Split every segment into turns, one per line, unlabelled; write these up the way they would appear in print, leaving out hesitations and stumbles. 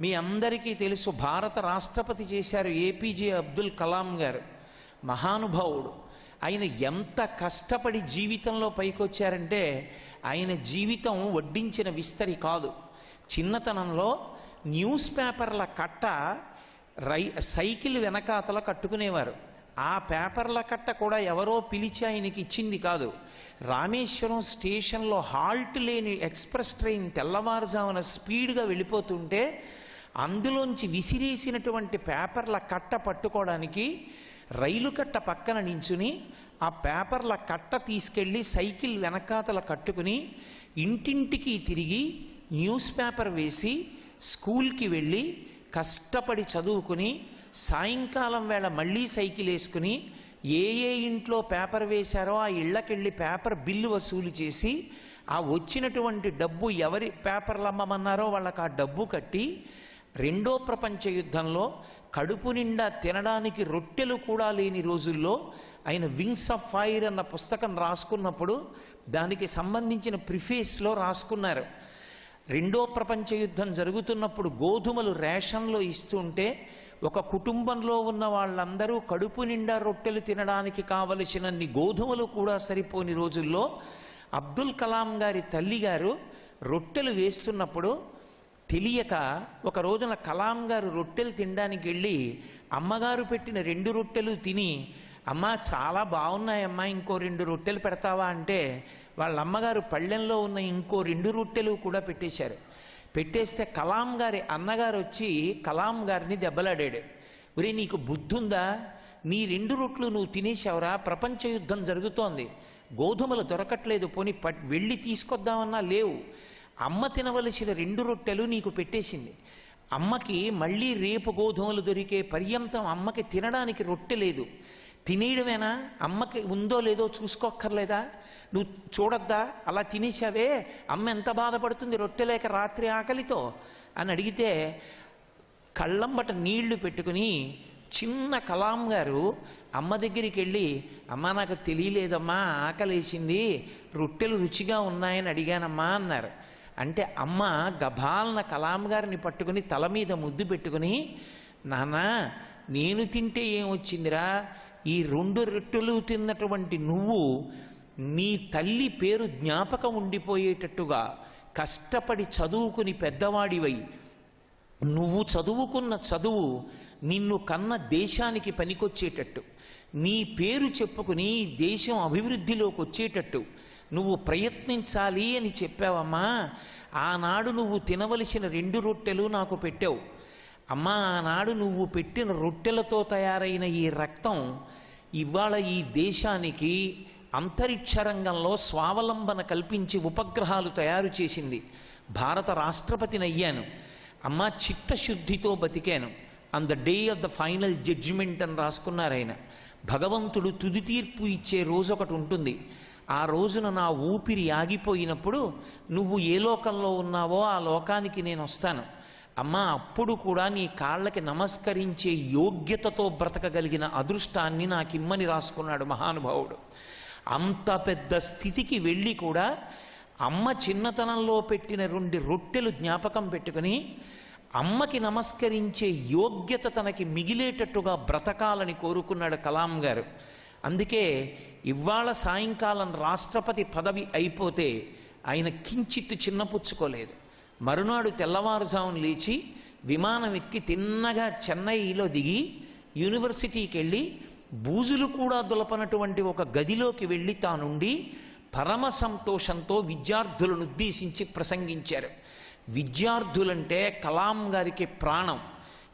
మీ అందరికీ తెలుసు, భారత రాష్ట్రపతి చేశారు ఏపీజే అబ్దుల్ కలాం గారు. మహానుభావుడు. ఆయన ఎంత కష్టపడి జీవితంలో పైకొచ్చారంటే ఆయన జీవితం వడ్డించిన విస్తరి కాదు. చిన్నతనంలో న్యూస్ పేపర్ల కట్ట సైకిల్ వెనకాతల కట్టుకునేవారు. ఆ పేపర్ల కట్ట కూడా ఎవరో పిలిచి ఆయనకి ఇచ్చింది కాదు. రామేశ్వరం స్టేషన్లో హాల్ట్ లేని ఎక్స్ప్రెస్ ట్రైన్ తెల్లవారుజామున స్పీడ్గా వెళ్ళిపోతుంటే అందులోంచి విసిరేసినటువంటి పేపర్ల కట్ట పట్టుకోవడానికి రైలు కట్ట పక్కన నించుని ఆ పేపర్ల కట్ట తీసుకెళ్ళి సైకిల్ వెనకాతల కట్టుకుని ఇంటింటికి తిరిగి న్యూస్ పేపర్ వేసి స్కూల్కి వెళ్ళి కష్టపడి చదువుకుని సాయంకాలం వేళ మళ్ళీ సైకిల్ వేసుకుని ఏ ఇంట్లో పేపర్ వేశారో ఆ ఇళ్ళకెళ్ళి పేపర్ బిల్లు వసూలు చేసి ఆ వచ్చినటువంటి డబ్బు ఎవరి పేపర్లు అమ్మమన్నారో వాళ్ళకి ఆ డబ్బు కట్టి రెండో ప్రపంచ యుద్ధంలో కడుపు నిండా తినడానికి రొట్టెలు కూడా లేని రోజుల్లో ఆయన వింగ్స్ ఆఫ్ ఫైర్ అన్న పుస్తకం రాసుకున్నప్పుడు దానికి సంబంధించిన ప్రిఫేస్లో రాసుకున్నారు. రెండో ప్రపంచ యుద్ధం జరుగుతున్నప్పుడు గోధుమలు రేషన్లో ఇస్తుంటే ఒక కుటుంబంలో ఉన్న వాళ్ళందరూ కడుపు నిండా రొట్టెలు తినడానికి కావలసినన్ని గోధుమలు కూడా సరిపోని రోజుల్లో అబ్దుల్ కలాం గారి తల్లిగారు రొట్టెలు వేస్తున్నప్పుడు తెలియక ఒక రోజున కలాం గారు రొట్టెలు తినడానికి వెళ్ళి అమ్మగారు పెట్టిన 2 రొట్టెలు తిని, అమ్మ చాలా బాగున్నాయమ్మా, ఇంకో 2 రొట్టెలు పెడతావా అంటే వాళ్ళ అమ్మగారు పళ్ళెంలో ఉన్న ఇంకో 2 రొట్టెలు కూడా పెట్టేశారు. పెట్టేస్తే కలాం గారి అన్నగారు వచ్చి కలాం గారిని దెబ్బలాడాడు. ఒరే, నీకు బుద్ధుందా? నీ 2 రొట్లు నువ్వు తినేశావురా, ప్రపంచ యుద్ధం జరుగుతోంది, గోధుమలు దొరకట్లేదు, పోనీ వెళ్ళి తీసుకొద్దామన్నా లేవు, అమ్మ తినవలసిన 2 రొట్టెలు నీకు పెట్టేసింది, అమ్మకి మళ్ళీ రేపు గోధుమలు దొరికే పర్యంతం అమ్మకి తినడానికి రొట్టె లేదు, తినేయడమేనా? అమ్మకి ఉందో లేదో చూసుకోక్కర్లేదా? నువ్వు చూడద్దా? అలా తినేసావే, అమ్మ ఎంత బాధపడుతుంది రొట్టె లేక రాత్రి ఆకలితో అని అడిగితే కళ్ళంబట నీళ్లు పెట్టుకుని చిన్న కలాం గారు అమ్మ దగ్గరికి వెళ్ళి, అమ్మ నాకు తెలియలేదమ్మా, ఆకలేసింది, రొట్టెలు రుచిగా ఉన్నాయని అడిగానమ్మా అన్నారు. అంటే అమ్మ గభాలన కలాం గారిని పట్టుకుని తల మీద ముద్దు పెట్టుకుని, నాన్న నేను తింటే ఏమొచ్చిందిరా, ఈ 2 రొట్టెలు తిన్నటువంటి నువ్వు నీ తల్లి పేరు జ్ఞాపకం ఉండిపోయేటట్టుగా కష్టపడి చదువుకుని పెద్దవాడివై నువ్వు చదువుకున్న చదువు నిన్ను కన్న దేశానికి పనికొచ్చేటట్టు, నీ పేరు చెప్పుకుని దేశం అభివృద్ధిలోకి వచ్చేటట్టు నువ్వు ప్రయత్నించాలి అని చెప్పావమ్మా. ఆనాడు నువ్వు తినవలసిన 2 రొట్టెలు నాకు పెట్టావు అమ్మా. ఆనాడు నువ్వు పెట్టిన రొట్టెలతో తయారైన ఈ రక్తం ఇవాళ ఈ దేశానికి అంతరిక్ష రంగంలో స్వావలంబన కల్పించి ఉపగ్రహాలు తయారు చేసింది. భారత రాష్ట్రపతిని అయ్యాను అమ్మా, చిత్తశుద్ధితో బతికాను. On the day of the final judgement అని రాసుకున్నారు ఆయన. భగవంతుడు తుది తీర్పు ఇచ్చే రోజు ఒకటి ఉంటుంది. ఆ రోజున నా ఊపిరి ఆగిపోయినప్పుడు నువ్వు ఏ లోకంలో ఉన్నావో ఆ లోకానికి నేను వస్తాను అమ్మా. అప్పుడు కూడా నీ కాళ్ళకి నమస్కరించే యోగ్యతతో బ్రతకగలిగిన అదృష్టాన్ని నాకిమ్మని రాసుకున్నాడు మహానుభావుడు. అంత పెద్ద స్థితికి వెళ్ళి కూడా అమ్మ చిన్నతనంలో పెట్టిన 2 రొట్టెలు జ్ఞాపకం పెట్టుకుని అమ్మకి నమస్కరించే యోగ్యత తనకి మిగిలేటట్టుగా బ్రతకాలని కోరుకున్నాడు కలాం గారు. అందుకే ఇవాళ సాయంకాలం రాష్ట్రపతి పదవి అయిపోతే ఆయన కించిత్తు చిన్నపుచ్చుకోలేదు. మరునాడు తెల్లవారుజామున లేచి విమానం ఎక్కి తిన్నగా చెన్నైలో దిగి యూనివర్సిటీకి వెళ్ళి బూజులు కూడా దులపనటువంటి ఒక గదిలోకి వెళ్ళి తానుండి పరమ సంతోషంతో విద్యార్థులను ఉద్దేశించి ప్రసంగించారు. విద్యార్థులంటే కలాం గారికి ప్రాణం.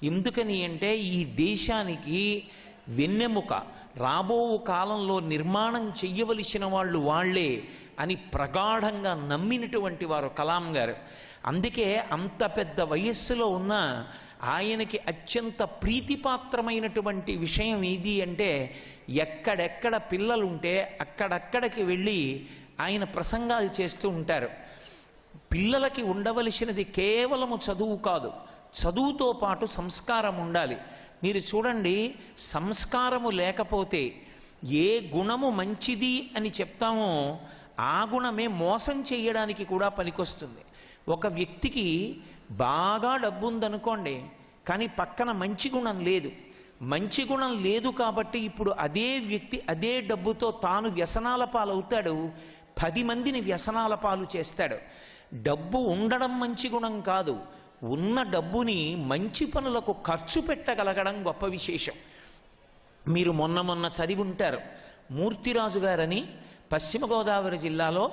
ఎందుకని అంటే ఈ దేశానికి వెన్నెముక, రాబో కాలంలో నిర్మాణం చెయ్యవలసిన వాళ్ళు వాళ్లే అని ప్రగాఢంగా నమ్మినటువంటి వారు కలాం గారు. అందుకే అంత పెద్ద వయస్సులో ఉన్న ఆయనకి అత్యంత ప్రీతిపాత్రమైనటువంటి విషయం ఏది అంటే ఎక్కడెక్కడ పిల్లలుంటే అక్కడక్కడికి వెళ్ళి ఆయన ప్రసంగాలు చేస్తూ ఉంటారు. పిల్లలకి ఉండవలసినది కేవలము చదువు కాదు, చదువుతో పాటు సంస్కారం ఉండాలి. మీరు చూడండి, సంస్కారము లేకపోతే ఏ గుణము మంచిది అని చెప్తామో ఆ గుణమే మోసం చేయడానికి కూడా పనికొస్తుంది. ఒక వ్యక్తికి బాగా డబ్బు ఉందనుకోండి, కానీ పక్కన మంచి గుణం లేదు. మంచి గుణం లేదు కాబట్టి ఇప్పుడు అదే వ్యక్తి అదే డబ్బుతో తాను వ్యసనాల పాలవుతాడు, 10 మందిని వ్యసనాల పాలు చేస్తాడు. డబ్బు ఉండడం మంచి గుణం కాదు, ఉన్న డబ్బుని మంచి పనులకు ఖర్చు పెట్టగలగడం గొప్ప విశేషం. మీరు మొన్న చదివి ఉంటారు, మూర్తిరాజు గారని పశ్చిమ గోదావరి జిల్లాలో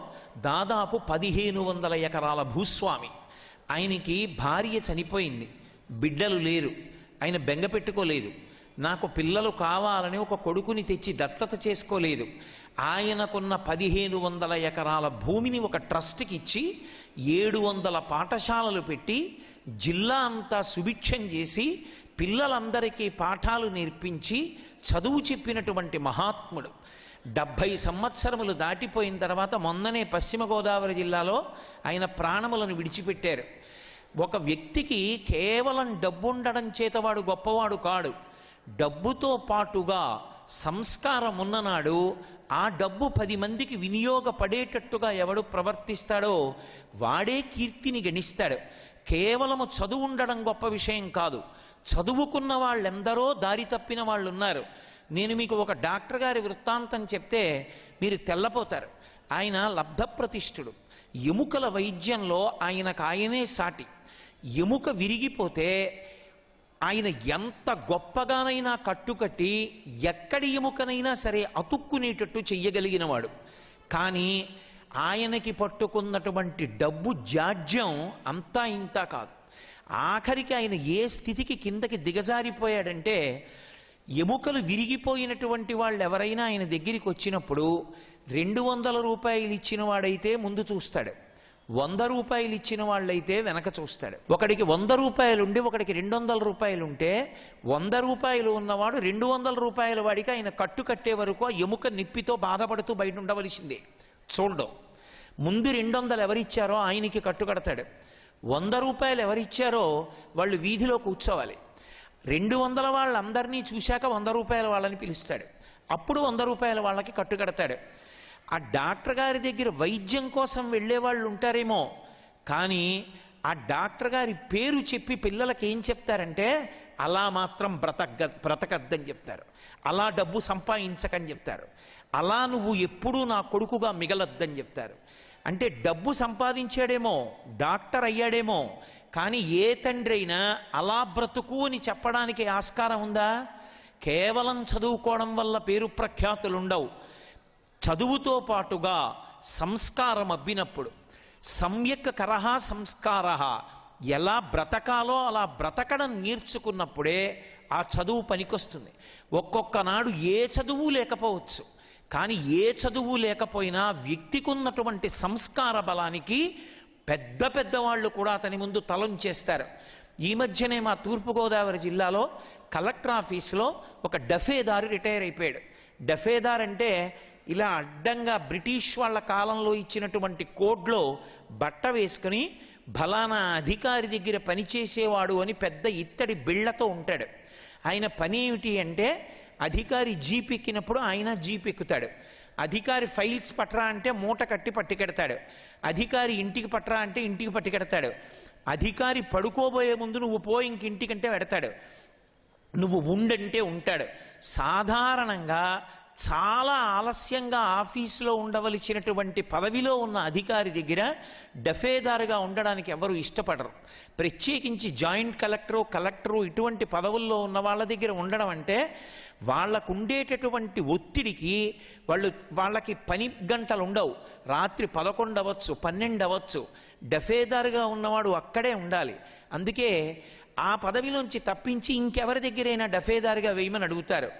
దాదాపు 1500 ఎకరాల భూస్వామి. ఆయనకి భార్య చనిపోయింది, బిడ్డలు లేరు, ఆయన బెంగ పెట్టుకోలేదు. నాకు పిల్లలు కావాలని ఒక కొడుకుని తెచ్చి దత్తత చేసుకోలేదు. ఆయనకున్న 1500 ఎకరాల భూమిని ఒక ట్రస్ట్కి ఇచ్చి 700 పాఠశాలలు పెట్టి జిల్లా అంతా సుభిక్షం చేసి పిల్లలందరికీ పాఠాలు నేర్పించి చదువు చెప్పినటువంటి మహాత్ముడు. 70 సంవత్సరములు దాటిపోయిన తర్వాత మొన్ననే పశ్చిమ గోదావరి జిల్లాలో ఆయన ప్రాణములను విడిచిపెట్టారు. ఒక వ్యక్తికి కేవలం డబ్బు ఉండడం చేత వాడు గొప్పవాడు కాడు. డబ్బుతో పాటుగా సంస్కారం ఉన్ననాడు ఆ డబ్బు 10 మందికి వినియోగపడేటట్టుగా ఎవడు ప్రవర్తిస్తాడో వాడే కీర్తిని గణిస్తాడు. కేవలము చదువు ఉండడం గొప్ప విషయం కాదు, చదువుకున్న వాళ్ళెందరో దారి తప్పిన వాళ్ళు ఉన్నారు. నేను మీకు ఒక డాక్టర్ గారి వృత్తాంతం చెప్తే మీరు తెల్లపోతారు. ఆయన లబ్ధప్రతిష్ఠుడు. ఎముకల వైద్యంలో ఆయనకు సాటి. ఎముక విరిగిపోతే ఆయన ఎంత గొప్పగానైనా కట్టుకట్టి ఎక్కడి ఎముకనైనా సరే అతుక్కునేటట్టు చెయ్యగలిగినవాడు. కానీ ఆయనకి పట్టుకున్నటువంటి డబ్బు జాడ్యం అంతా ఇంతా కాదు. ఆఖరికి ఆయన ఏ స్థితికి కిందకి దిగజారిపోయాడంటే, ఎముకలు విరిగిపోయినటువంటి వాళ్ళు ఎవరైనా ఆయన దగ్గరికి వచ్చినప్పుడు 200 రూపాయలు ఇచ్చిన వాడైతే ముందు చూస్తాడు, 100 రూపాయలు ఇచ్చిన వాళ్ళైతే వెనక చూస్తాడు. ఒకడికి 100 రూపాయలు ఉండి ఒకడికి 200 రూపాయలు ఉంటే 100 రూపాయలు ఉన్నవాడు 200 రూపాయల వాడికి ఆయన కట్టు కట్టే వరకు ఆ ఎముక నిప్పితో బాధపడుతూ బయట ఉండవలసిందే. చూడడం ముందు 200 ఎవరిచ్చారో ఆయనకి కట్టు కడతాడు, 100 రూపాయలు ఎవరిచ్చారో వాళ్ళు వీధిలో కూర్చోవాలి. 200 వాళ్ళందరినీ చూశాక 100 రూపాయల వాళ్ళని పిలుస్తాడు, అప్పుడు 100 రూపాయల వాళ్ళకి కట్టుకడతాడు. ఆ డాక్టర్ గారి దగ్గర వైద్యం కోసం వెళ్ళే వాళ్ళు ఉంటారేమో, కానీ ఆ డాక్టర్ గారి పేరు చెప్పి పిల్లలకి ఏం చెప్తారంటే, అలా మాత్రం బ్రతకద్దని చెప్తారు, అలా డబ్బు సంపాదించకని చెప్తారు, అలా నువ్వు ఎప్పుడూ నా కొడుకుగా మిగలొద్దని చెప్తారు. అంటే డబ్బు సంపాదించాడేమో, డాక్టర్ అయ్యాడేమో, కానీ ఏ తండ్రి అయినా అలా బ్రతుకు అని చెప్పడానికి ఆస్కారం ఉందా? కేవలం చదువుకోవడం వల్ల పేరు ప్రఖ్యాతులు ఉండవు. చదువుతో పాటుగా సంస్కారం అబ్బినప్పుడు, సమ్యక్ కరహ సంస్కార, ఎలా బ్రతకాలో అలా బ్రతకడం నేర్చుకున్నప్పుడే ఆ చదువు పనికొస్తుంది. ఒక్కొక్క నాడు ఏ చదువు లేకపోవచ్చు, కానీ ఏ చదువు లేకపోయినా వ్యక్తికి ఉన్నటువంటి సంస్కార బలానికి పెద్ద పెద్ద వాళ్ళు కూడా అతని ముందు తలంచేస్తారు. ఈ మధ్యనే మా తూర్పుగోదావరి జిల్లాలో కలెక్టర్ ఆఫీసులో ఒక డఫేదారు రిటైర్ అయిపోయాడు. డఫేదార్ అంటే ఇలా అడ్డంగా బ్రిటిష్ వాళ్ళ కాలంలో ఇచ్చినటువంటి కోడ్లో బట్ట వేసుకుని ఫలానా అధికారి దగ్గర పనిచేసేవాడు అని పెద్ద ఇత్తడి బిళ్లతో ఉంటాడు. ఆయన పని ఏమిటి అంటే, అధికారి జీప్ ఎక్కినప్పుడు ఆయన జీప్ ఎక్కుతాడు, అధికారి ఫైల్స్ పట్టరా అంటే మూట కట్టి పట్టుకెడతాడు, అధికారి ఇంటికి పట్టరా అంటే ఇంటికి పట్టుకెడతాడు, అధికారి పడుకోబోయే ముందు నువ్వు పో ఇంకింటికంటే పెడతాడు, నువ్వు ఉండంటే ఉంటాడు. సాధారణంగా చాలా ఆలస్యంగా ఆఫీసులో ఉండవలసినటువంటి పదవిలో ఉన్న అధికారి దగ్గర డఫేదారుగా ఉండడానికి ఎవరు ఇష్టపడరు. ప్రత్యేకించి జాయింట్ కలెక్టరు ఇటువంటి పదవుల్లో ఉన్న వాళ్ళ దగ్గర ఉండడం అంటే వాళ్ళకు ఉండేటటువంటి ఒత్తిడికి వాళ్ళకి పని గంటలు ఉండవు. రాత్రి 11 అవ్వచ్చు, 12 అవ్వచ్చు, డఫేదారుగా ఉన్నవాడు అక్కడే ఉండాలి. అందుకే ఆ పదవిలోంచి తప్పించి ఇంకెవరి దగ్గరైనా డఫేదారుగా వేయమని అడుగుతారు.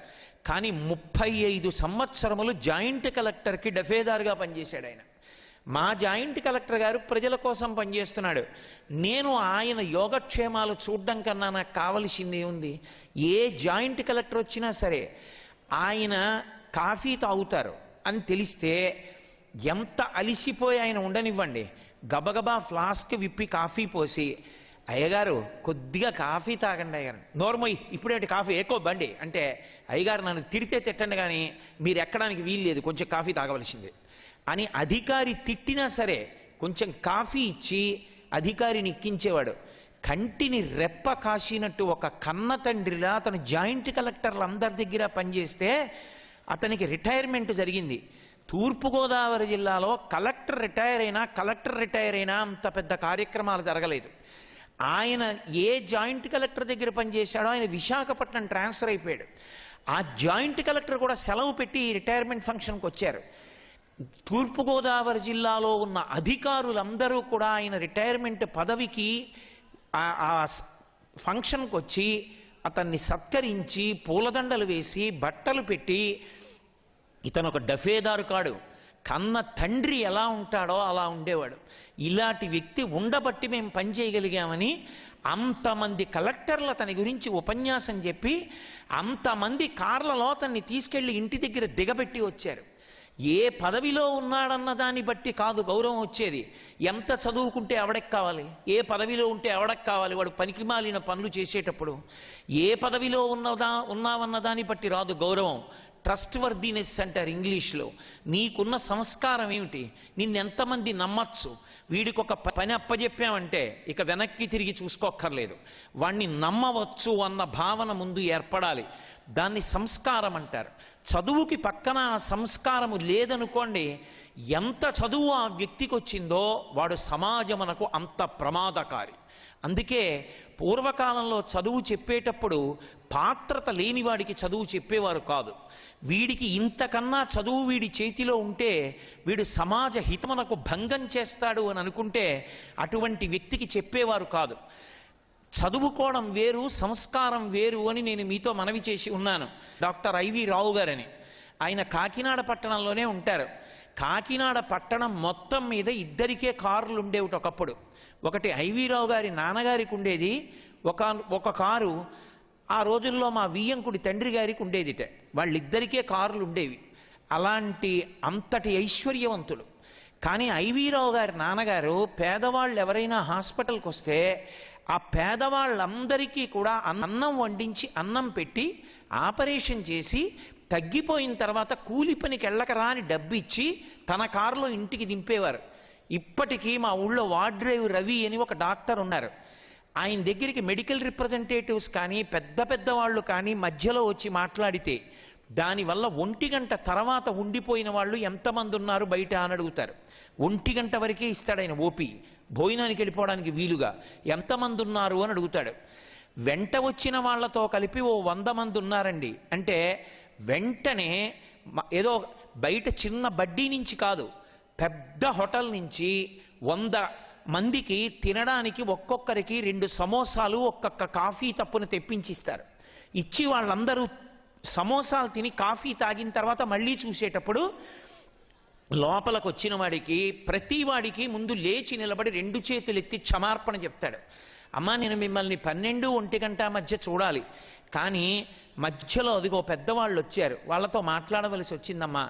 కానీ 35 సంవత్సరములు జాయింట్ కలెక్టర్కి డఫేదారుగా పనిచేశాడు ఆయన. మా జాయింట్ కలెక్టర్ గారు ప్రజల కోసం పనిచేస్తున్నాడు. నేను ఆయన యోగక్షేమాలు చూడడం కన్నా నాకు కావలసింది ఉంది. ఏ జాయింట్ కలెక్టర్ వచ్చినా సరే ఆయన కాఫీ తాగుతారు అని తెలిస్తే ఎంత అలిసిపోయి ఆయన ఉండనివ్వండి, గబగబా ఫ్లాస్క్ విప్పి కాఫీ పోసి, అయ్యగారు కొద్దిగా కాఫీ తాగండి అయ్యగారు, నోర్మోయ్ ఇప్పుడేంటి కాఫీ ఎక్కువ బండి అంటే, అయ్యగారు నన్ను తిడితే తిట్టండి కానీ మీరు ఎక్కడానికి వీల్లేదు, కొంచెం కాఫీ తాగవలసిందే అని అధికారి తిట్టినా సరే కొంచెం కాఫీ ఇచ్చి అధికారిని ఎక్కించేవాడు. కంటిని రెప్ప కాసినట్టు ఒక కన్న తండ్రిలా అతను జాయింట్ కలెక్టర్లు అందరి దగ్గర పనిచేస్తే అతనికి రిటైర్మెంట్ జరిగింది. తూర్పుగోదావరి జిల్లాలో కలెక్టర్ రిటైర్ అయినా అంత పెద్ద కార్యక్రమాలు జరగలేదు. ఆయన ఏ జాయింట్ కలెక్టర్ దగ్గర పనిచేశాడో ఆయన విశాఖపట్నం ట్రాన్స్ఫర్ అయిపోయాడు. ఆ జాయింట్ కలెక్టర్ కూడా సెలవు పెట్టి రిటైర్మెంట్ ఫంక్షన్కి వచ్చారు. తూర్పుగోదావరి జిల్లాలో ఉన్న అధికారులందరూ కూడా ఆయన రిటైర్మెంట్ పదవికి ఆ ఫంక్షన్కి వచ్చి అతన్ని సత్కరించి పూలదండలు వేసి బట్టలు పెట్టి, ఇతను ఒక డఫేదారు కాడు, కన్న తండ్రి ఎలా ఉంటాడో అలా ఉండేవాడు. ఇలాంటి వ్యక్తి ఉండబట్టి మేము పనిచేయగలిగామని అంతమంది కలెక్టర్లు అతని గురించి ఉపన్యాసం చెప్పి అంతమంది కార్లలో అతన్ని తీసుకెళ్లి ఇంటి దగ్గర దిగబెట్టి వచ్చారు. ఏ పదవిలో ఉన్నాడన్న దాన్ని బట్టి కాదు గౌరవం వచ్చేది, ఎంత చదువుకుంటే ఎవడకి కావాలి, ఏ పదవిలో ఉంటే ఎవడకి కావాలి. వాడు పనికిమాలిన పనులు చేసేటప్పుడు ఏ పదవిలో ఉన్నావన్న దాన్ని బట్టి రాదు గౌరవం. ట్రస్ట్ వర్దినెస్ అంటారు ఇంగ్లీష్లో. నీకున్న సంస్కారం ఏమిటి, నిన్నెంతమంది నమ్మచ్చు, వీడికి ఒక పని అప్పజెప్పామంటే ఇక వెనక్కి తిరిగి చూసుకోక్కర్లేదు, వాణ్ణి నమ్మవచ్చు అన్న భావన ముందు ఏర్పడాలి. దాన్ని సంస్కారం అంటారు. చదువుకి పక్కన ఆ సంస్కారము లేదనుకోండి, ఎంత చదువు ఆ వ్యక్తికి వచ్చిందో వాడు సమాజమునకు అంత ప్రమాదకారి. అందుకే పూర్వకాలంలో చదువు చెప్పేటప్పుడు పాత్రత లేనివాడికి చదువు చెప్పేవారు కాదు. వీడికి ఇంతకన్నా చదువు వీడి చేతిలో ఉంటే వీడు సమాజ హితమునకు భంగం చేస్తాడు అని అనుకుంటే అటువంటి వ్యక్తికి చెప్పేవారు కాదు. చదువుకోవడం వేరు, సంస్కారం వేరు అని నేను మీతో మనవి చేసి ఉన్నాను. డాక్టర్ ఐవి రావు గారని ఆయన కాకినాడ పట్టణంలోనే ఉంటారు. కాకినాడ పట్టణం మొత్తం మీద ఇద్దరికే కార్లు ఉండేవి ఒకప్పుడు. ఒకటి ఐవి రావు గారి నాన్నగారికి ఉండేది, ఒక కారు ఆ రోజుల్లో మా వియ్యంకుడి తండ్రి గారికి ఉండేదిట. వాళ్ళిద్దరికే కార్లు ఉండేవి. అలాంటి అంతటి ఐశ్వర్యవంతులు. కానీ ఐవి రావు గారి నాన్నగారు పేదవాళ్ళు ఎవరైనా హాస్పిటల్కి వస్తే ఆ పేదవాళ్ళందరికీ కూడా అన్నం వండించి అన్నం పెట్టి ఆపరేషన్ చేసి తగ్గిపోయిన తర్వాత కూలి పనికి వెళ్ళకరా అని డబ్బు ఇచ్చి తన కారులో ఇంటికి దింపేవారు. ఇప్పటికీ మా ఊళ్ళో వార్డ్రేవ్ రవి అని ఒక డాక్టర్ ఉన్నారు. ఆయన దగ్గరికి మెడికల్ రిప్రజెంటేటివ్స్ కానీ పెద్ద పెద్ద వాళ్ళు కానీ మధ్యలో వచ్చి మాట్లాడితే దానివల్ల 1 గంట తర్వాత ఉండిపోయిన వాళ్ళు ఎంతమంది ఉన్నారు బయట అని అడుగుతారు. 1 గంట వరకే ఇస్తాడు ఆయన ఓపీ, భోజనానికి వెళ్ళిపోవడానికి వీలుగా. ఎంతమంది ఉన్నారు అని అడుగుతాడు. వెంట వచ్చిన వాళ్లతో కలిపి 100 మంది ఉన్నారండి అంటే వెంటనే ఏదో బయట చిన్న బడ్డీ నుంచి కాదు, పెద్ద హోటల్ నుంచి 100 మందికి తినడానికి ఒక్కొక్కరికి 2 సమోసాలు ఒక్కొక్క కాఫీ తప్పును తెప్పించిస్తారు. ఇచ్చి వాళ్ళందరూ సమోసాలు తిని కాఫీ తాగిన తర్వాత మళ్ళీ చూసేటప్పుడు లోపలికి వచ్చిన వాడికి ప్రతి వాడికి ముందు లేచి నిలబడి 2 చేతులు ఎత్తి క్షమార్పణ చెప్తాడు. అమ్మా, నేను మిమ్మల్ని 12-1 గంట మధ్య చూడాలి, కానీ మధ్యలో అదిగో పెద్దవాళ్ళు వచ్చారు, వాళ్ళతో మాట్లాడవలసి వచ్చిందమ్మా,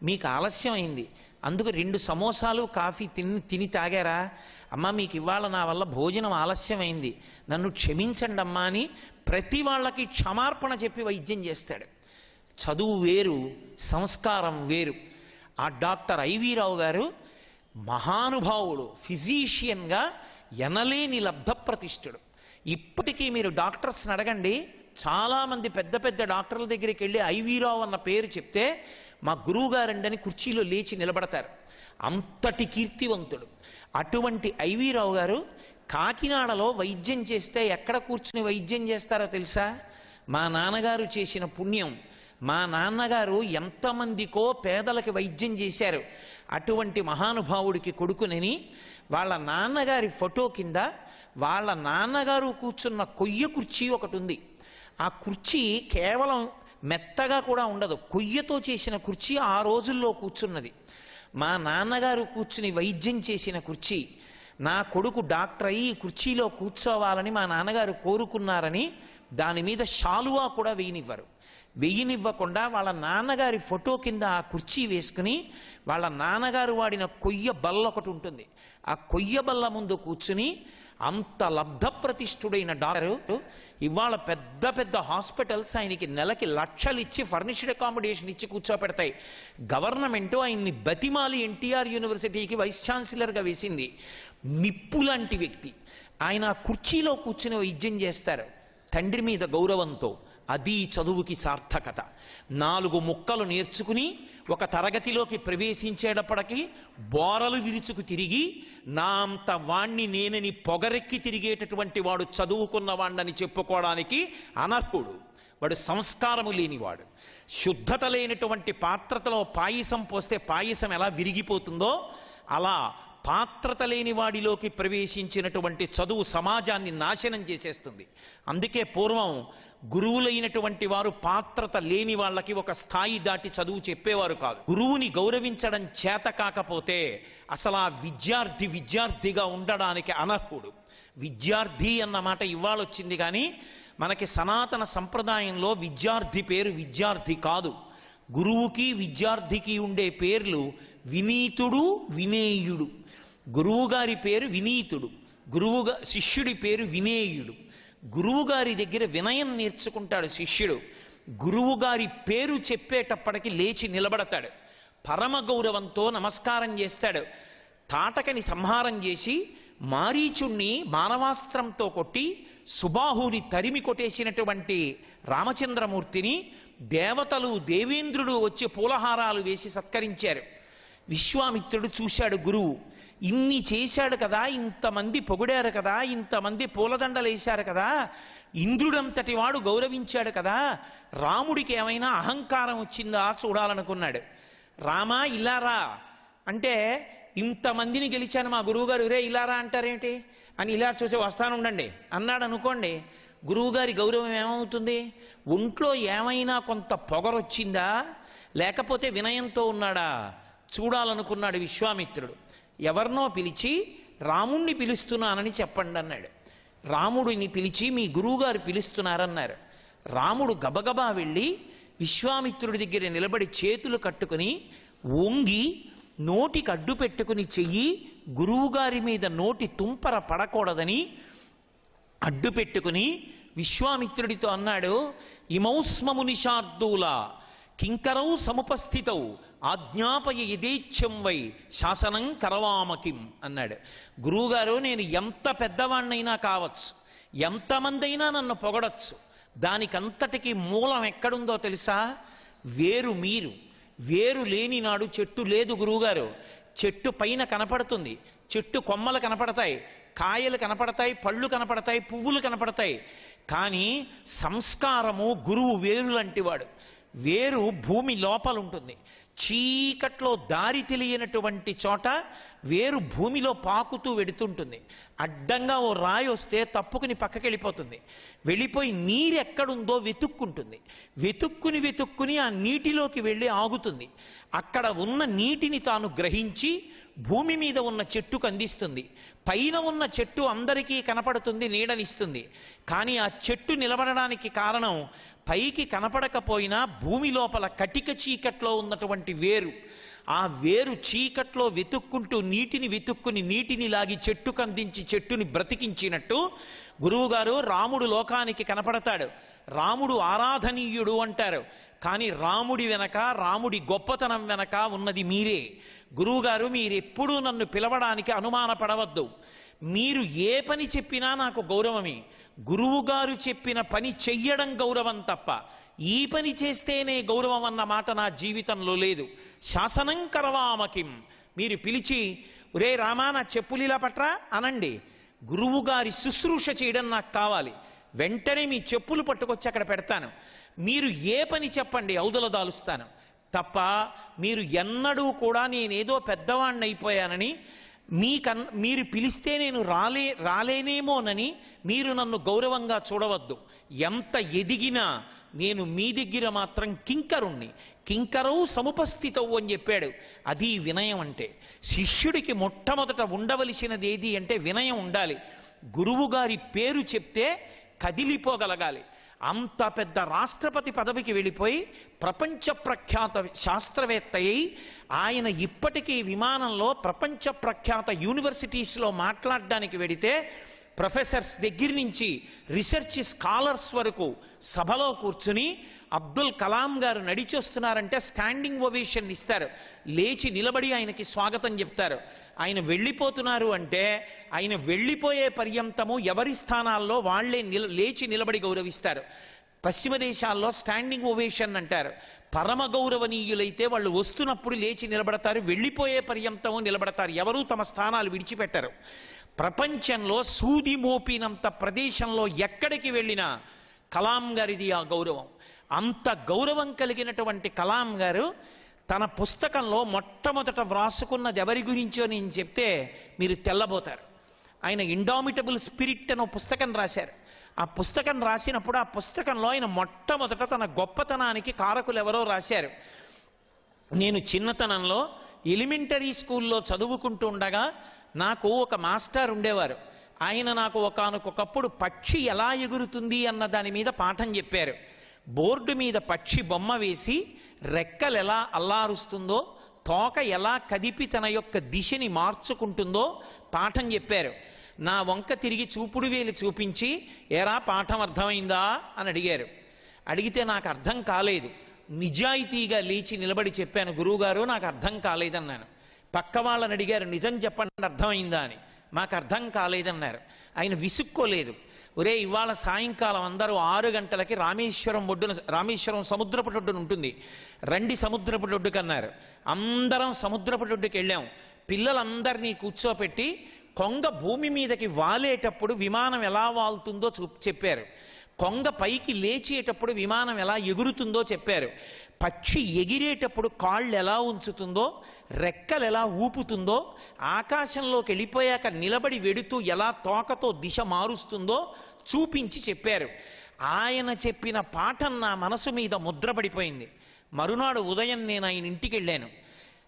మీకు ఆలస్యం అయింది, అందుకు 2 సమోసాలు కాఫీ తిని తాగారా అమ్మా, మీకు ఇవాళ నా వల్ల భోజనం ఆలస్యమైంది, నన్ను క్షమించండి అమ్మా అని ప్రతి వాళ్ళకి క్షమార్పణ చెప్పి వైద్యం చేస్తాడు. చదువు వేరు, సంస్కారం వేరు. ఆ డాక్టర్ ఐవి రావు గారు మహానుభావుడు, ఫిజీషియన్గా ఎనలేని లబ్ధప్రతిష్ఠుడు. ఇప్పటికీ మీరు డాక్టర్స్ని అడగండి, చాలామంది పెద్ద పెద్ద డాక్టర్ల దగ్గరికి వెళ్ళి ఐవి రావు అన్న పేరు చెప్తే మా గురువు గారండని కుర్చీలో లేచి నిలబడతారు. అంతటి కీర్తివంతుడు. అటువంటి ఐవి రావు గారు కాకినాడలో వైద్యం చేస్తే ఎక్కడ కూర్చుని వైద్యం చేస్తారో తెలుసా? మా నాన్నగారు చేసిన పుణ్యం. మా నాన్నగారు ఎంతమందికో పేదలకి వైద్యం చేశారు. అటువంటి మహానుభావుడికి కొడుకునని వాళ్ళ నాన్నగారి ఫోటో కింద వాళ్ళ నాన్నగారు కూర్చున్న కొయ్య కుర్చీ ఒకటి ఉంది. ఆ కుర్చీ కేవలం మెత్తగా కూడా ఉండదు, కొయ్యతో చేసిన కుర్చీ. ఆ రోజుల్లో కూర్చున్నది మా నాన్నగారు కూర్చుని వైద్యం చేసిన కుర్చీ. నా కొడుకు డాక్టర్ అయ్యి ఈ కుర్చీలో కూర్చోవాలని మా నాన్నగారు కోరుకున్నారని దాని మీద శాలువా కూడా వెయ్యనివ్వకుండా వాళ్ళ నాన్నగారి ఫోటో కింద ఆ కుర్చీ వేసుకుని వాళ్ళ నాన్నగారు వాడిన కొయ్య బల్ల ఒకటి ఉంటుంది, ఆ కొయ్య బల్ల ముందు కూర్చుని అంత లబ్ధప్రతిష్ఠుడైన డాక్టరు ఇవాళ పెద్ద పెద్ద హాస్పిటల్స్ ఆయనకి నెలకి లక్షలు ఇచ్చి ఫర్నిష్డ్ అకామిడేషన్ ఇచ్చి కూర్చోపెడతాయి. గవర్నమెంట్ ఆయన్ని బతిమాలి ఎన్టీఆర్ యూనివర్సిటీకి వైస్ ఛాన్సలర్గా వేసింది. నిప్పు లాంటి వ్యక్తి. ఆయన కుర్చీలో కూర్చుని వైద్యం చేస్తారు తండ్రి మీద గౌరవంతో. అది చదువుకి సార్థకత. 4 ముక్కలు నేర్చుకుని ఒక తరగతిలోకి ప్రవేశించేటప్పటికీ బోరలు విరుచుకు తిరిగి నా అంత వాణ్ణి నేనని పొగరెక్కి తిరిగేటటువంటి వాడు చదువుకున్న వాణ్ణని చెప్పుకోవడానికి అనర్హుడు. వాడు సంస్కారము లేనివాడు. శుద్ధత లేనటువంటి పాత్రలో పాయసం పోస్తే పాయసం ఎలా విరిగిపోతుందో అలా పాత్రత లేని వాడిలోకి ప్రవేశించినటువంటి చదువు సమాజాన్ని నాశనం చేసేస్తుంది. అందుకే పూర్వం గురువులైనటువంటి వారు పాత్రత లేని వాళ్ళకి ఒక స్థాయి దాటి చదువు చెప్పేవారు కాదు. గురువుని గౌరవించడం చేత కాకపోతే అసలు ఆ విద్యార్థిగా ఉండడానికి అనర్హుడు. విద్యార్థి అన్న మాట ఇవాళ వచ్చింది, కానీ మనకి సనాతన సంప్రదాయంలో విద్యార్థి పేరు విద్యార్థి కాదు. గురువుకి విద్యార్థికి ఉండే పేర్లు వినీతుడు, వినేయుడు. గురువుగారి పేరు వినీతుడు, శిష్యుడి పేరు వినేయుడు. గురువుగారి దగ్గర వినయం నేర్చుకుంటాడు శిష్యుడు. గురువుగారి పేరు చెప్పేటప్పటికి లేచి నిలబడతాడు, పరమ గౌరవంతో నమస్కారం చేస్తాడు. తాటకని సంహారం చేసి మారీచుణ్ణి మానవాస్త్రంతో కొట్టి సుబాహుని తరిమి కొట్టేసినటువంటి రామచంద్రమూర్తిని దేవతలు దేవేంద్రుడు వచ్చి పూలహారాలు వేసి సత్కరించారు. విశ్వామిత్రుడు చూశాడు, గురువు ఇన్ని చేశాడు కదా, ఇంతమంది పొగిడారు కదా, ఇంతమంది పూలదండలు వేశారు కదా, ఇంద్రుడంతటి వాడు గౌరవించాడు కదా, రాముడికి ఏమైనా అహంకారం వచ్చిందా చూడాలనుకున్నాడు. రామా ఇలారా అంటే, ఇంతమందిని గెలిచాను మా గురువుగారు, రే ఇలారా అంటారేంటి అని ఇలా చూసి వస్తానుండండి అన్నాడు అనుకోండి, గురువుగారి గౌరవం ఏమవుతుంది? ఒంట్లో ఏమైనా కొంత పొగరొచ్చిందా, లేకపోతే వినయంతో ఉన్నాడా చూడాలనుకున్నాడు విశ్వామిత్రుడు. ఎవరినో పిలిచి రాముణ్ణి పిలుస్తున్నానని చెప్పండి అన్నాడు. రాముడిని పిలిచి మీ గురువుగారు పిలుస్తున్నారన్నారు. రాముడు గబగబా వెళ్ళి విశ్వామిత్రుడి దగ్గర నిలబడి చేతులు కట్టుకుని వంగి నోటికి అడ్డు పెట్టుకుని చెయ్యి గురువుగారి మీద నోటి తుంపర పడకూడదని అడ్డు పెట్టుకుని విశ్వామిత్రుడితో అన్నాడు, ఇమౌస్మము నిషార్దూల కింకరౌ సముపస్థితౌ ఆజ్ఞాపయ యథేచ్ఛం వై శాసనం కరవామకిం అన్నాడు. గురువుగారు, నేను ఎంత పెద్దవాణ్ణైనా కావచ్చు, ఎంతమంది అయినా నన్ను పొగడచ్చు, దానికంతటికి మూలం ఎక్కడుందో తెలుసా? వేరు మీరు. వేరు లేని నాడు చెట్టు లేదు గురువుగారు. చెట్టు పైన కనపడుతుంది, చెట్టు కొమ్మలు కనపడతాయి, కాయలు కనపడతాయి, పళ్ళు కనపడతాయి, పువ్వులు కనపడతాయి. కానీ సంస్కారము గురువు వేరు లాంటివాడు. వేరు భూమి లోపల ఉంటుంది. చీకట్లో దారి తెలియనటువంటి చోట వేరు భూమిలో పాకుతూ వెడుతుంటుంది. అడ్డంగా ఓ రాయి వస్తే తప్పుకుని పక్కకి వెళ్ళిపోతుంది. వెళ్ళిపోయి నీరు ఎక్కడుందో వెతుక్కుంటుంది. వెతుక్కుని ఆ నీటిలోకి వెళ్ళి ఆగుతుంది. అక్కడ ఉన్న నీటిని తాను గ్రహించి భూమి మీద ఉన్న చెట్టుకు అందిస్తుంది. పైన ఉన్న చెట్టు అందరికీ కనపడుతుంది, నీడనిస్తుంది. కానీ ఆ చెట్టు నిలబడడానికి కారణం పైకి కనపడకపోయినా భూమి లోపల కటిక చీకట్లో ఉన్నటువంటి వేరు. ఆ వేరు చీకట్లో వెతుక్కుంటూ నీటిని లాగి చెట్టుకు అందించి చెట్టుని బ్రతికించినట్టు గురువుగారు రాముడు లోకానికి కనపడతాడు. రాముడు ఆరాధనీయుడు అంటారు, కానీ రాముడి వెనక, రాముడి గొప్పతనం వెనక ఉన్నది మీరే. గురువుగారు, మీరెప్పుడూ నన్ను పిలవడానికి అనుమానపడవద్దు. మీరు ఏ పని చెప్పినా నాకు గౌరవమే. గురువుగారు చెప్పిన పని చెయ్యడం గౌరవం తప్ప ఈ పని చేస్తేనే గౌరవం అన్న మాట నా జీవితంలో లేదు. శాసనం కరవామకిం. మీరు పిలిచి ఒరే రామా నా చెప్పులీలా పట్రా అనండి. గురువుగారి శుశ్రూష చేయడం నాకు కావాలి. వెంటనే మీ చెప్పులు పట్టుకొచ్చి అక్కడ పెడతాను. మీరు ఏ పని చెప్పండి, ఔదల దాలుస్తాను తప్ప మీరు ఎన్నడూ కూడా నేనేదో పెద్దవాణ్ణి అయిపోయానని, మీరు పిలిస్తే నేను రాలేనేమోనని మీరు నన్ను గౌరవంగా చూడవద్దు. ఎంత ఎదిగినా నేను మీ దగ్గర మాత్రం కింకరుణ్ణి. కింకరౌ సముపస్థితవు అని చెప్పాడు. అది వినయం అంటే. శిష్యుడికి మొట్టమొదట ఉండవలసినది ఏది అంటే వినయం ఉండాలి. గురువుగారి పేరు చెప్తే కదిలిపోగలగాలి. అంత పెద్ద రాష్ట్రపతి పదవికి వెళ్ళిపోయి ప్రపంచ ప్రఖ్యాత శాస్త్రవేత్త అయి ఆయన ఇప్పటికీ విమానంలో ప్రపంచ ప్రఖ్యాత యూనివర్సిటీస్లో మాట్లాడడానికి వెడితే ప్రొఫెసర్స్ దగ్గర నుంచి రీసెర్చ్ స్కాలర్స్ వరకు సభలో కూర్చుని అబ్దుల్ కలాం గారు నడిచొస్తున్నారంటే స్టాండింగ్ ఓవేషన్ ఇస్తారు, లేచి నిలబడి ఆయనకి స్వాగతం చెప్తారు. ఆయన వెళ్ళిపోతున్నారు అంటే ఆయన వెళ్ళిపోయే పర్యంతము ఎవరి స్థానాల్లో వాళ్లే లేచి నిలబడి గౌరవిస్తారు. పశ్చిమ దేశాల్లో స్టాండింగ్ ఓవేషన్ అంటారు. పరమ గౌరవనీయులైతే వాళ్ళు వస్తున్నప్పుడు లేచి నిలబడతారు, వెళ్ళిపోయే పర్యంతము నిలబడతారు, ఎవరూ తమ స్థానాలు విడిచిపెట్టరు. ప్రపంచంలో సూది మోపినంత ప్రదేశంలో ఎక్కడికి వెళ్ళినా కలాం గారిది ఆ గౌరవం. అంత గౌరవం కలిగినటువంటి కలాం గారు తన పుస్తకంలో మొట్టమొదట వ్రాసుకున్నది ఎవరి గురించో నేను చెప్తే మీరు తెల్లబోతారు. ఆయన ఇండామిటబుల్ స్పిరిట్ అనే పుస్తకం రాశారు. ఆ పుస్తకం రాసినప్పుడు ఆ పుస్తకంలో ఆయన మొట్టమొదట తన గొప్పతనానికి కారకులు ఎవరో రాశారు. నేను చిన్నతనంలో ఎలిమెంటరీ స్కూల్లో చదువుకుంటూ ఉండగా నాకు ఒక మాస్టర్ ఉండేవారు. ఆయన నాకు ఒకానొకప్పుడు పక్షి ఎలా ఎగురుతుంది అన్న దాని మీద పాఠం చెప్పారు. బోర్డు మీద పక్షి బొమ్మ వేసి రెక్కలు ఎలా అల్లారుస్తుందో, తోక ఎలా కదిపి తన యొక్క దిశని మార్చుకుంటుందో పాఠం చెప్పారు. నా వంక తిరిగి చూపుడు వేలు చూపించి ఏరా పాఠం అర్థమైందా అని అడిగారు. అడిగితే నాకు అర్థం కాలేదు. నిజాయితీగా లేచి నిలబడి చెప్పాను, గురువుగారు నాకు అర్థం కాలేదన్నాను. పక్క వాళ్ళని అడిగారు, నిజం చెప్పండి అర్థమైందా అని. మాకు అర్థం కాలేదన్నారు. ఆయన విసుక్కోలేదు. ఒరే, ఇవాళ సాయంకాలం అందరూ 6 గంటలకి రామేశ్వరం సముద్రపు ఒడ్డున ఉంటుంది, రండి సముద్రపు ఒడ్డుకన్నారు. అందరం సముద్రపు ఒడ్డుకి వెళ్ళాం. పిల్లలందరినీ కూర్చోపెట్టి కొంగ భూమి మీదకి వాలేటప్పుడు విమానం ఎలా వాలుతుందో చెప్పారు. కొంగ పైకి లేచేటప్పుడు విమానం ఎలా ఎగురుతుందో చెప్పారు. పక్షి ఎగిరేటప్పుడు కాళ్ళు ఎలా ఉంచుతుందో, రెక్కలు ఎలా ఊపుతుందో, ఆకాశంలోకి వెళ్ళిపోయాక నిలబడి వెడుతూ ఎలా తోకతో దిశ మారుస్తుందో చూపించి చెప్పారు. ఆయన చెప్పిన పాఠం నా మనసు మీద ముద్రపడిపోయింది. మరునాడు ఉదయం నేను ఆయన ఇంటికి వెళ్ళాను.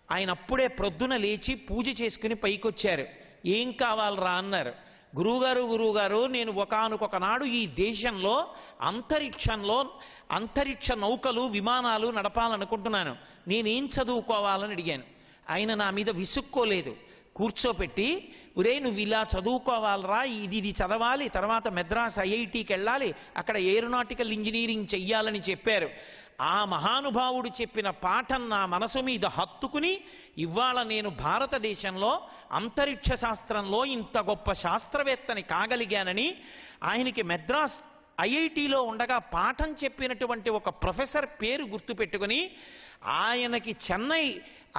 ఆయన అప్పుడే ప్రొద్దున లేచి పూజ చేసుకుని పైకొచ్చారు. ఏం కావాలరా అన్నారు. గురువుగారు, నేను ఒకానొకనాడు ఈ దేశంలో అంతరిక్ష నౌకలు విమానాలు నడపాలనుకుంటున్నాను, నేనేం చదువుకోవాలని అడిగాను. ఆయన నా మీద విసుక్కోలేదు. కూర్చోపెట్టి, ఒరే నువ్వు ఇలా చదువుకోవాలరా, ఇది చదవాలి, తర్వాత మెద్రాస్ ఐఐటికి వెళ్ళాలి, అక్కడ ఏరోనాటికల్ ఇంజనీరింగ్ చెయ్యాలని చెప్పారు. ఆ మహానుభావుడు చెప్పిన పాఠం నా మనసు మీద హత్తుకుని ఇవాళ నేను భారతదేశంలో అంతరిక్ష శాస్త్రంలో ఇంత గొప్ప శాస్త్రవేత్తని కాగలిగానని ఆయనకి మెద్రాస్ ఐఐటిలో ఉండగా పాఠం చెప్పినటువంటి ఒక ప్రొఫెసర్ పేరు గుర్తుపెట్టుకుని ఆయనకి చెన్నై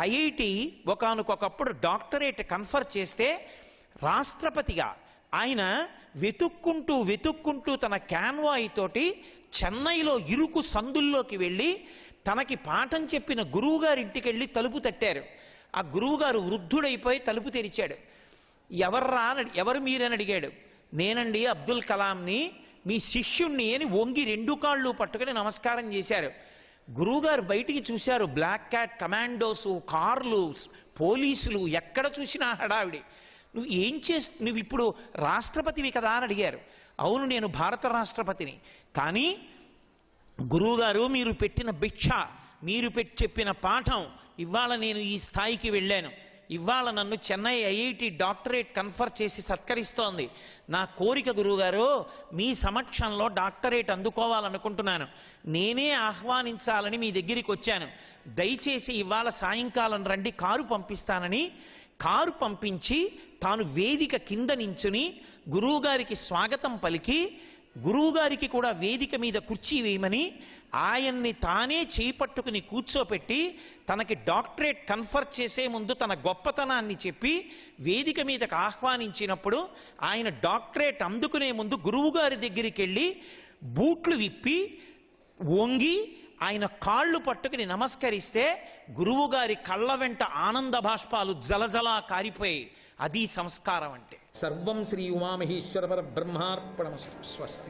ఐఐటి ఒకానొకప్పుడు డాక్టరేట్ కన్ఫర్ చేస్తే రాష్ట్రపతిగా ఆయన వెతుక్కుంటూ తన క్యాన్వాయ్ తోటి చెన్నైలో ఇరుకు సందుల్లోకి వెళ్ళి తనకి పాఠం చెప్పిన గురువుగారింటికి వెళ్ళి తలుపు తట్టారు. ఆ గురువుగారు వృద్ధుడైపోయి తలుపు తెరిచాడు. ఎవరు మీరని అడిగాడు. నేనండి అబ్దుల్ కలాంని, మీ శిష్యుణ్ణి అని వంగి 2 కాళ్ళు పట్టుకుని నమస్కారం చేశారు. గురువుగారు బయటికి చూశారు. బ్లాక్ క్యాట్ కమాండోసు, కార్లు, పోలీసులు, ఎక్కడ చూసినా హడావిడి. నువ్వు ఇప్పుడు రాష్ట్రపతివి కదా అని అడిగారు. అవును, నేను భారత రాష్ట్రపతిని. కానీ గురువుగారు మీరు పెట్టిన భిక్ష, మీరు చెప్పిన పాఠం ఇవాళ నేను ఈ స్థాయికి వెళ్ళాను. ఇవాళ నన్ను చెన్నై ఐఐటి డాక్టరేట్ కన్ఫర్ చేసి సత్కరిస్తోంది. నా కోరిక గురువుగారు, మీ సమక్షంలో డాక్టరేట్ అందుకోవాలనుకుంటున్నాను. నేనే ఆహ్వానించాలని మీ దగ్గరికి వచ్చాను. దయచేసి ఇవాళ సాయంకాలం రండి, కారు పంపిస్తానని కారు పంపించి తాను వేదిక కింద నించుని గురువుగారికి స్వాగతం పలికి, గురువుగారికి కూడా వేదిక మీద కుర్చీ వేయమని ఆయన్ని తానే చేపట్టుకుని కూర్చోపెట్టి తనకి డాక్టరేట్ కన్ఫర్ చేసే ముందు తన గొప్పతనాన్ని చెప్పి వేదిక మీదకు ఆహ్వానించినప్పుడు ఆయన డాక్టరేట్ అందుకునే ముందు గురువుగారి దగ్గరికి వెళ్ళి బూట్లు విప్పి వంగి ఆయన కాళ్ళు పట్టుకుని నమస్కరిస్తే గురువుగారి కళ్ళ వెంట ఆనంద బాష్పాలు జలజలా కారిపోయి. అది సంస్కారం అంటే. సర్వం శ్రీ ఉమామహేశ్వర పరబ్రహ్మార్పణమస్తు. స్వస్తి.